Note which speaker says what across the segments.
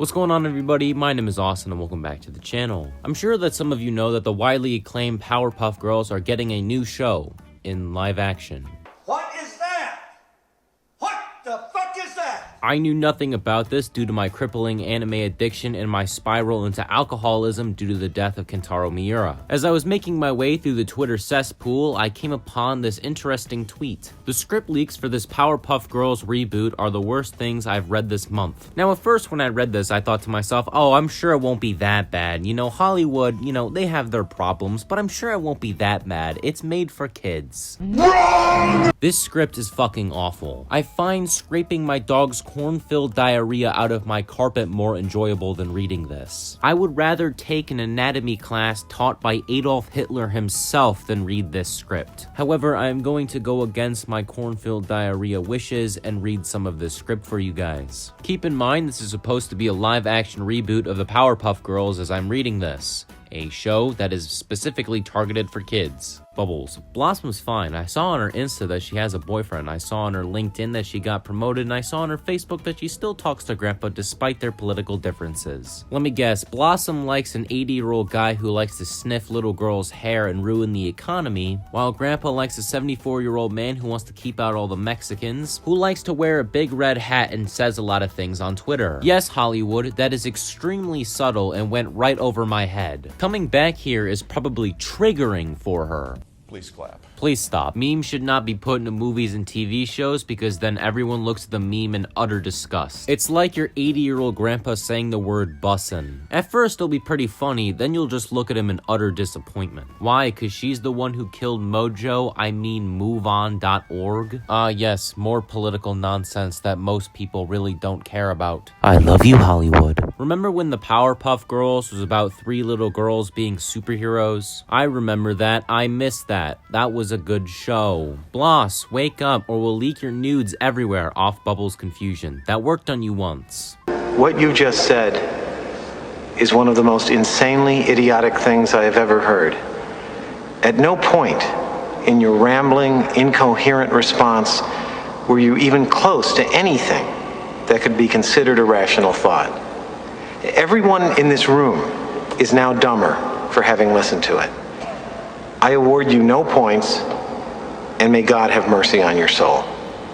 Speaker 1: What's going on, everybody? My name is Austin and welcome back to the channel. I'm sure that some of you know that the widely acclaimed Powerpuff Girls are getting a new show in live action.
Speaker 2: What is that? What the fuck is that?
Speaker 1: I knew nothing about this due to my crippling anime addiction and my spiral into alcoholism due to the death of Kentaro Miura. As I was making my way through the Twitter cesspool, I came upon this interesting tweet. The script leaks for this Powerpuff Girls reboot are the worst things I've read this month. Now, at first when I read this, I thought to myself, oh, I'm sure it won't be that bad. You know, Hollywood, they have their problems, but I'm sure it won't be that bad. It's made for kids. Wrong! This script is fucking awful. I find scraping my dog's corn-filled diarrhea out of my carpet more enjoyable than reading this. I would rather take an anatomy class taught by Adolf Hitler himself than read this script. However, I am going to go against my corn-filled diarrhea wishes and read some of this script for you guys. Keep in mind, this is supposed to be a live-action reboot of the Powerpuff Girls as I'm reading this. A show that is specifically targeted for kids. Bubbles. Blossom's fine. I saw on her Insta that she has a boyfriend. I saw on her LinkedIn that she got promoted, and I saw on her Facebook that she still talks to Grandpa despite their political differences. Let me guess, Blossom likes an 80-year-old guy who likes to sniff little girls' hair and ruin the economy, while Grandpa likes a 74-year-old man who wants to keep out all the Mexicans, who likes to wear a big red hat and says a lot of things on Twitter. Yes, Hollywood, that is extremely subtle and went right over my head. Coming back here is probably triggering for her.
Speaker 2: Please clap.
Speaker 1: Please stop. Memes should not be put into movies and TV shows because then everyone looks at the meme in utter disgust. It's like your 80-year-old grandpa saying the word bussin'. At first it'll be pretty funny, then you'll just look at him in utter disappointment. Why? Cause she's the one who killed Mojo, I mean MoveOn.org? Yes, more political nonsense that most people really don't care about. I love you, Hollywood. Remember when the Powerpuff Girls was about 3 little girls being superheroes? I remember that. I missed that. That was a good show. Bloss, wake up or we'll leak your nudes everywhere off Bubbles' confusion. That worked on you once.
Speaker 3: What you just said is one of the most insanely idiotic things I have ever heard. At no point in your rambling, incoherent response were you even close to anything that could be considered a rational thought. Everyone in this room is now dumber for having listened to it. I award you no points, and may God have mercy on your soul.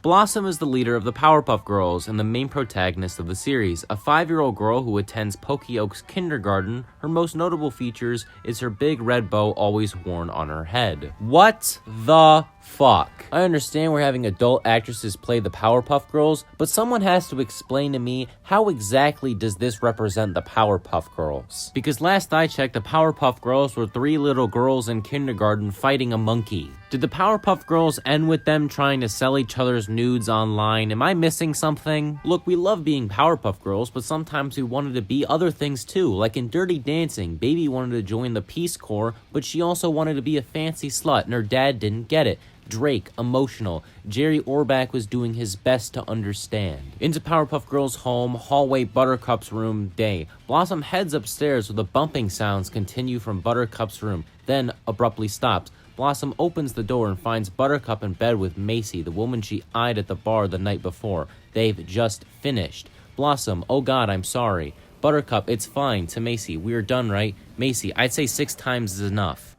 Speaker 1: Blossom is the leader of the Powerpuff Girls and the main protagonist of the series, a 5-year-old girl who attends Pokey Oaks kindergarten. Her most notable features is her big red bow always worn on her head. What the fuck? I understand we're having adult actresses play the Powerpuff Girls, but someone has to explain to me how exactly does this represent the Powerpuff Girls? Because last I checked, the Powerpuff Girls were 3 little girls in kindergarten fighting a monkey. Did the Powerpuff Girls end with them trying to sell each other's nudes online? Am I missing something? Look, we love being Powerpuff Girls, but sometimes we wanted to be other things too. Like in Dirty Dancing, Baby wanted to join the Peace Corps, but she also wanted to be a fancy slut and her dad didn't get it. Drake, emotional. Jerry Orbach was doing his best to understand. Into Powerpuff Girls' home, hallway, Buttercup's room, day. Blossom heads upstairs where the bumping sounds continue from Buttercup's room, then abruptly stops. Blossom opens the door and finds Buttercup in bed with Macy, the woman she eyed at the bar the night before. They've just finished. Blossom, oh God, I'm sorry. Buttercup, it's fine. To Macy, we are done, right? Macy, I'd say 6 times is enough.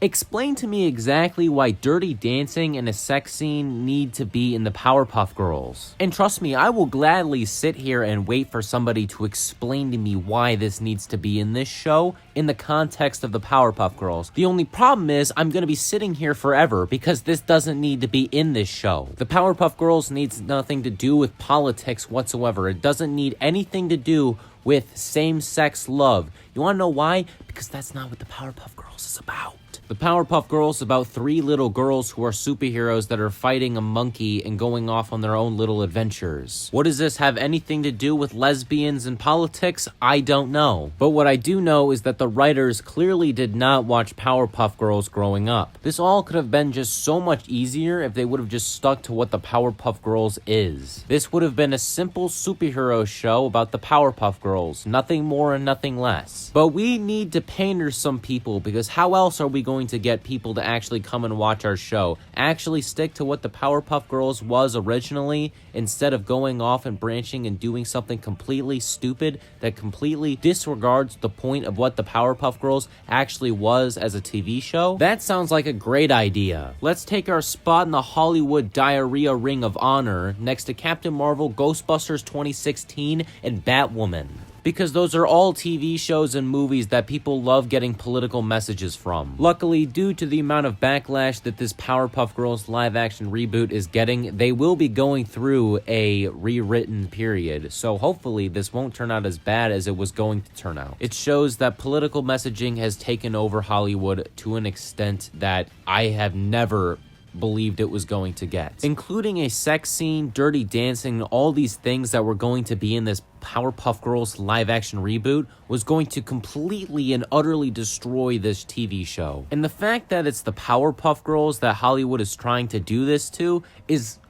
Speaker 1: Explain to me exactly why Dirty Dancing and a sex scene need to be in the Powerpuff Girls. And trust me, I will gladly sit here and wait for somebody to explain to me why this needs to be in this show in the context of the Powerpuff Girls. The only problem is I'm going to be sitting here forever because this doesn't need to be in this show. The Powerpuff Girls needs nothing to do with politics whatsoever. It doesn't need anything to do with same-sex love. You want to know why? Because that's not what the Powerpuff Girls is about. The Powerpuff Girls is about 3 little girls who are superheroes that are fighting a monkey and going off on their own little adventures. What does this have anything to do with lesbians and politics? I don't know. But what I do know is that the writers clearly did not watch Powerpuff Girls growing up. This all could have been just so much easier if they would have just stuck to what the Powerpuff Girls is. This would have been a simple superhero show about the Powerpuff Girls, nothing more and nothing less. But we need to pander some people because how else are we going going to get people to actually come and watch our show. Actually stick to what the Powerpuff Girls was originally, instead of going off and branching and doing something completely stupid that completely disregards the point of what the Powerpuff Girls actually was as a TV show. That sounds like a great idea. Let's take our spot in the Hollywood diarrhea ring of honor next to Captain Marvel, Ghostbusters 2016, and Batwoman, because those are all TV shows and movies that people love getting political messages from. Luckily, due to the amount of backlash that this Powerpuff Girls live-action reboot is getting, they will be going through a rewritten period, so hopefully this won't turn out as bad as it was going to turn out. It shows that political messaging has taken over Hollywood to an extent that I have never believed it was going to get, including a sex scene, dirty dancing, and all these things that were going to be in this Powerpuff Girls live action reboot was going to completely and utterly destroy this TV show. And the fact that it's the Powerpuff Girls that Hollywood is trying to do this to is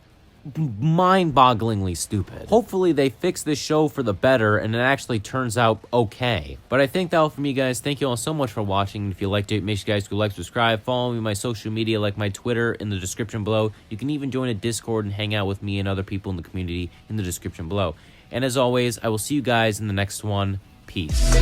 Speaker 1: mind-bogglingly stupid. Hopefully they fix this show for the better and it actually turns out okay. But I think that'll from you guys. Thank you all so much for watching. If you liked it, make sure you guys go like, subscribe, follow me on my social media like my Twitter in the description below. You can even join a Discord and hang out with me and other people in the community in the description below. And as always, I will see you guys in the next one. Peace.